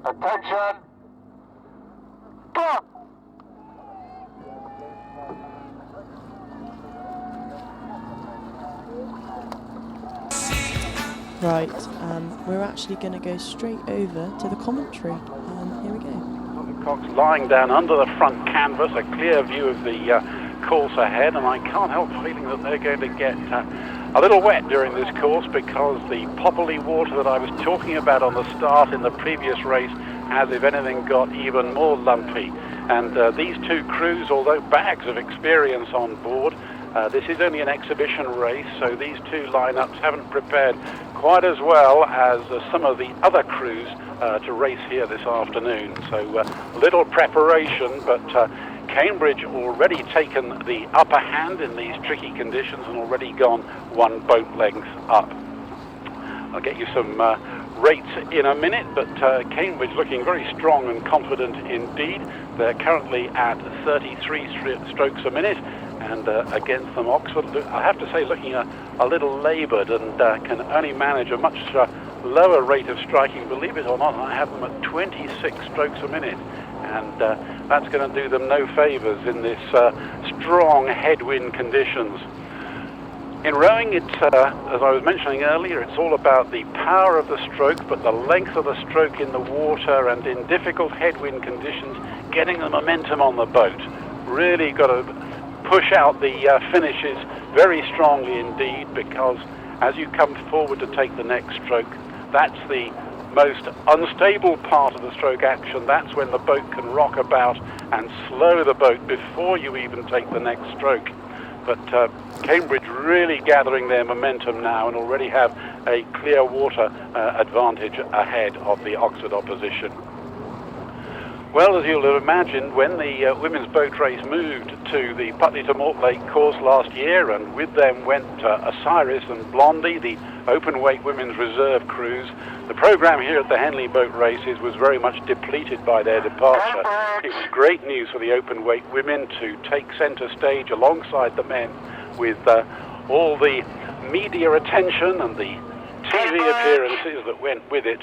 Attention. Stop. Right, we're actually going to go straight over to the commentary. Here we go. The cox lying down under the front canvas, a clear view of the course ahead, and I can't help feeling that they're going to get a little wet during this course because the poppily water that I was talking about on the start in the previous race has, if anything, got even more lumpy. And these two crews, although bags of experience on board, this is only an exhibition race, so these two lineups haven't prepared quite as well as some of the other crews to race here this afternoon. So little preparation, but Cambridge already taken the upper hand in these tricky conditions and already gone one boat length up. I'll get you some rates in a minute, but Cambridge looking very strong and confident indeed. They're currently at 33 strokes a minute, and against them Oxford, I have to say, looking a little laboured and can only manage a much lower rate of striking. Believe it or not, I have them at 26 strokes a minute, and that's going to do them no favours in this strong headwind conditions. In rowing, it's, as I was mentioning earlier, it's all about the power of the stroke, but the length of the stroke in the water and in difficult headwind conditions, getting the momentum on the boat. Really got to push out the finishes very strongly indeed, because as you come forward to take the next stroke, that's the most unstable part of the stroke action. That's when the boat can rock about and slow the boat before you even take the next stroke. But Cambridge really gathering their momentum now and already have a clear water advantage ahead of the Oxford opposition. Well, as you'll have imagined, when the women's boat race moved to the Putney to Mortlake course last year, and with them went Osiris and Blondie, the open weight women's reserve crews, the programme here at the Henley Boat Races was very much depleted by their departure. It was great news for the open weight women to take centre stage alongside the men, with all the media attention and the TV appearances that went with it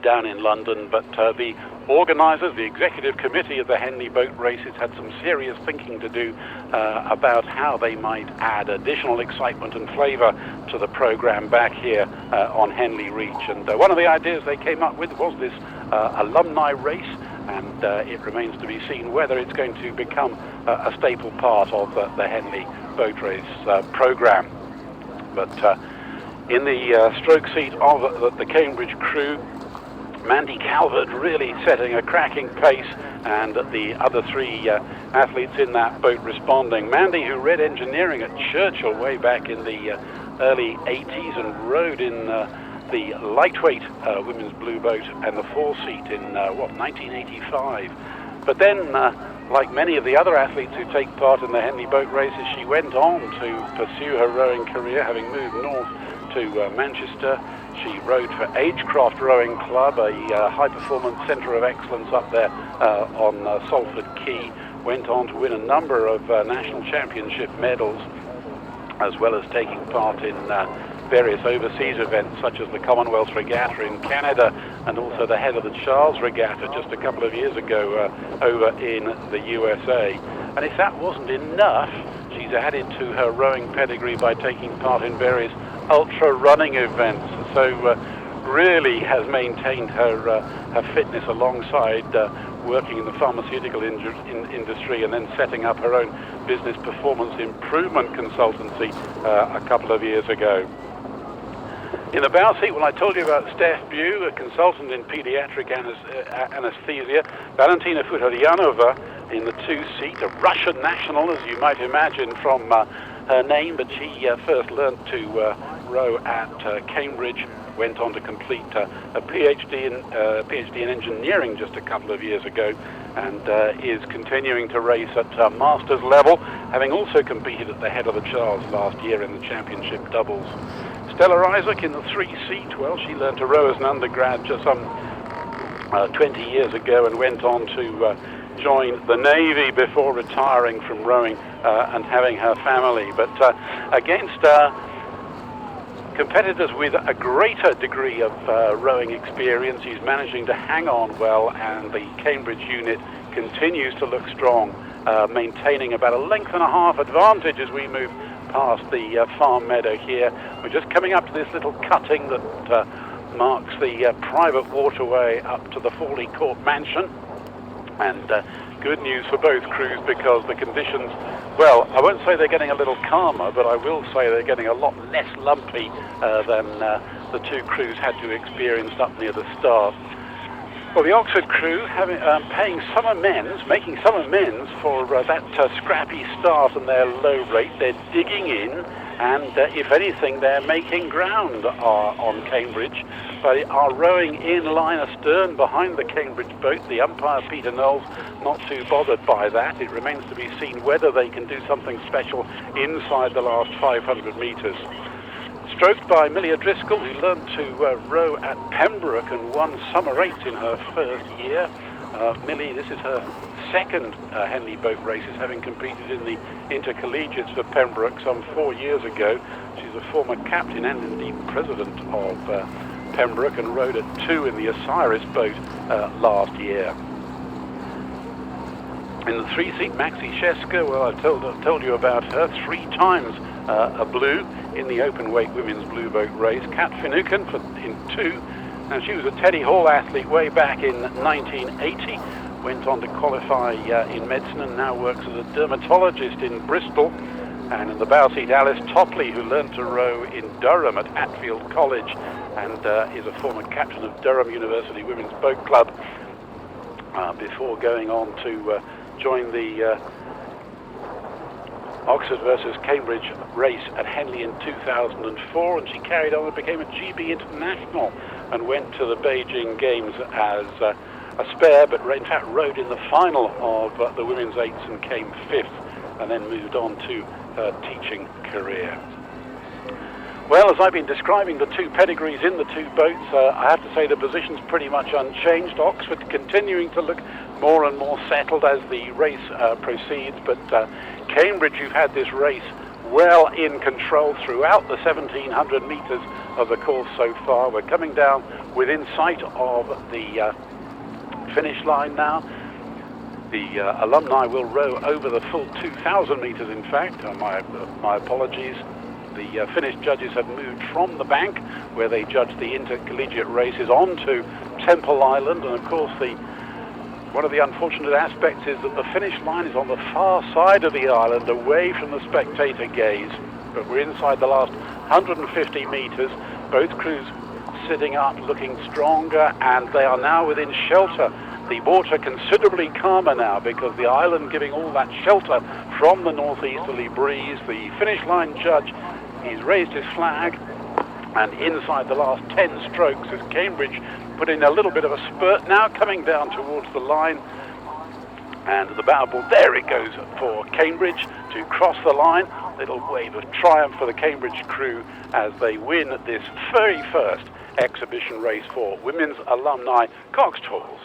down in London. But the organisers, the executive committee of the Henley Boat Races, had some serious thinking to do about how they might add additional excitement and flavour to the programme back here on Henley Reach. And one of the ideas they came up with was this alumni race, and it remains to be seen whether it's going to become a staple part of the Henley Boat Race programme. But in the stroke seat of the Cambridge crew, Mandy Calvert really setting a cracking pace, and the other three athletes in that boat responding. Mandy, who read engineering at Churchill way back in the early 80s and rowed in the lightweight women's blue boat and the four-seat in, 1985. But then, like many of the other athletes who take part in the Henley Boat Races, she went on to pursue her rowing career, having moved north to Manchester. She rowed for Agecroft Rowing Club, a high-performance centre of excellence up there on Salford Quay. Went on to win a number of national championship medals, as well as taking part in various overseas events, such as the Commonwealth Regatta in Canada, and also the Head of the Charles Regatta just a couple of years ago over in the USA. And if that wasn't enough, she's added to her rowing pedigree by taking part in various ultra running events, so really has maintained her fitness alongside working in the pharmaceutical industry, and then setting up her own business performance improvement consultancy a couple of years ago. In the bow seat, well, I told you about Steph Bew, a consultant in pediatric anesthesia. Valentina Futaryanova in the two-seat, a Russian national, as you might imagine from her name, but she first learned to row at Cambridge, went on to complete a PhD in engineering just a couple of years ago, and is continuing to race at master's level, having also competed at the Head of the Charles last year in the championship doubles. Stella Isaac in the three-seat, well, she learned to row as an undergrad just some 20 years ago, and went on to join the Navy before retiring from rowing and having her family. But against competitors with a greater degree of rowing experience. He's managing to hang on well, and the Cambridge unit continues to look strong, maintaining about a length and a half advantage as we move past the farm meadow here. We're just coming up to this little cutting that marks the private waterway up to the Fawley Court mansion, and good news for both crews because the conditions, well, I won't say they're getting a little calmer, but I will say they're getting a lot less lumpy than the two crews had to experience up near the start. Well, the Oxford crew making some amends for that scrappy start and their low rate. They're digging in, and if anything, they're making ground on Cambridge. They are rowing in line astern behind the Cambridge boat. The umpire, Peter Knowles, not too bothered by that. It remains to be seen whether they can do something special inside the last 500 metres. Stroked by Millie O'Driscoll, who learned to row at Pembroke and won summer eights in her first year. Millie, this is her second Henley Boat Races, having competed in the intercollegiates for Pembroke some 4 years ago. She's a former captain and indeed president of Pembroke, and rowed at 2 in the Osiris boat last year. In the 3-seat Maxi Sheska, well, I've told you about her 3 times a blue in the open weight women's blue boat race. Kat Finucane in 2. Now, she was a Teddy Hall athlete way back in 1980. Went on to qualify in medicine and now works as a dermatologist in Bristol. And in the bow seat, Alice Topley, who learned to row in Durham at Hatfield College and is a former captain of Durham University Women's Boat Club before going on to join the Oxford versus Cambridge race at Henley in 2004, and she carried on and became a GB international and went to the Beijing Games as a spare, but in fact rowed in the final of the women's eights and came 5th, and then moved on to her teaching career. Well, as I've been describing the 2 pedigrees in the 2 boats, I have to say the position's pretty much unchanged. Oxford continuing to look more and more settled as the race proceeds, but Cambridge, who've had this race well in control throughout the 1700 metres of the course so far. We're coming down within sight of the finish line now. The Alumni will row over the full 2,000 metres, in fact. My apologies. The Finnish judges have moved from the bank, where they judge the intercollegiate races, onto Temple Island, and of course one of the unfortunate aspects is that the finish line is on the far side of the island, away from the spectator gaze. But we're inside the last 150 metres, both crews sitting up, looking stronger, and they are now within shelter. The water considerably calmer now because the island giving all that shelter from the northeasterly breeze. The finish line judge, he's raised his flag, and inside the last 10 strokes as Cambridge put in a little bit of a spurt now, coming down towards the line, and the bow ball, there it goes for Cambridge to cross the line. Little wave of triumph for the Cambridge crew as they win this very first exhibition race for women's Alumni coxed hauls.